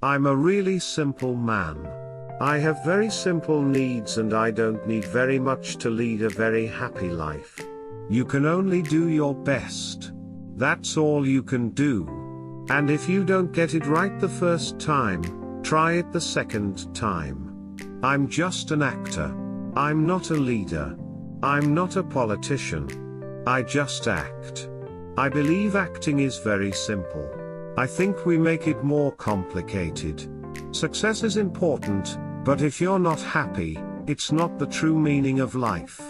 I'm a really simple man. I have very simple needs and I don't need very much to lead a very happy life. You can only do your best. That's all you can do. And if you don't get it right the first time, try it the second time. I'm just an actor. I'm not a leader. I'm not a politician. I just act. I believe acting is very simple. I think we make it more complicated. Success is important, but if you're not happy, it's not the true meaning of life.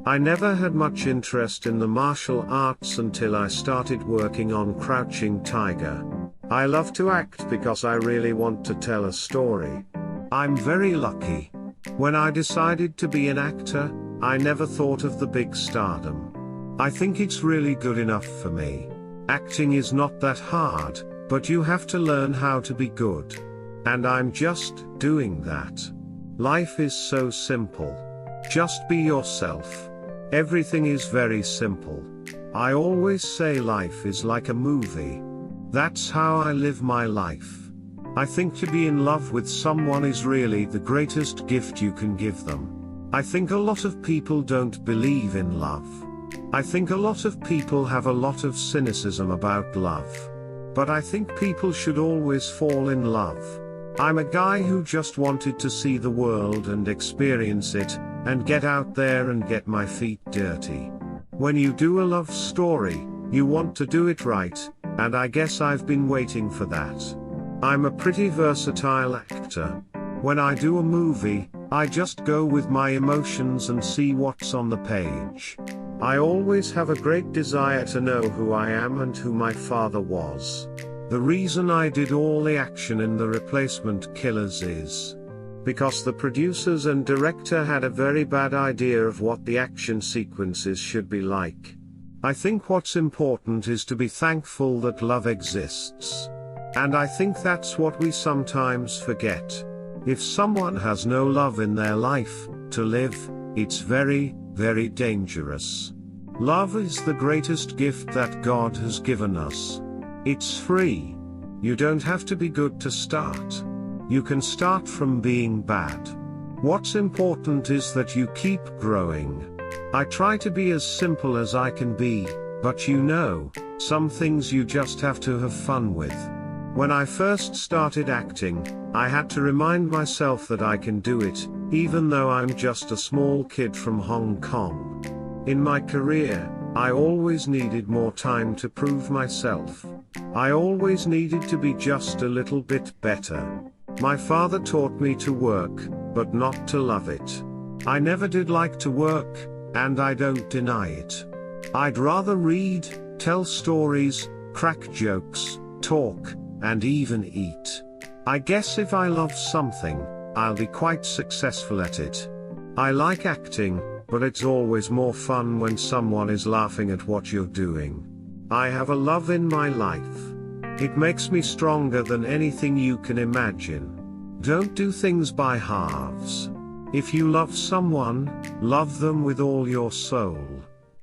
I never had much interest in the martial arts until I started working on Crouching Tiger. I love to act because I really want to tell a story. I'm very lucky. When I decided to be an actor, I never thought of the big stardom. I think it's really good enough for me. Acting is not that hard, but you have to learn how to be good. And I'm just doing that. Life is so simple. Just be yourself. Everything is very simple. I always say life is like a movie. That's how I live my life. I think to be in love with someone is really the greatest gift you can give them. I think a lot of people don't believe in love. I think a lot of people have a lot of cynicism about love. But I think people should always fall in love. I'm a guy who just wanted to see the world and experience it, and get out there and get my feet dirty. When you do a love story, you want to do it right, and I guess I've been waiting for that. I'm a pretty versatile actor. When I do a movie, I just go with my emotions and see what's on the page. I always have a great desire to know who I am and who my father was. The reason I did all the action in The Replacement Killers is because the producers and director had a very bad idea of what the action sequences should be like. I think what's important is to be thankful that love exists. And I think that's what we sometimes forget. If someone has no love in their life to live, it's very, very dangerous. Love is the greatest gift that God has given us. It's free. You don't have to be good to start. You can start from being bad. What's important is that you keep growing. I try to be as simple as I can be, but you know, some things you just have to have fun with. When I first started acting, I had to remind myself that I can do it, even though I'm just a small kid from Hong Kong. In my career, I always needed more time to prove myself. I always needed to be just a little bit better. My father taught me to work, but not to love it. I never did like to work, and I don't deny it. I'd rather read, tell stories, crack jokes, talk, and even eat. I guess if I love something, I'll be quite successful at it. I like acting, but it's always more fun when someone is laughing at what you're doing. I have a love in my life. It makes me stronger than anything you can imagine. Don't do things by halves. If you love someone, love them with all your soul.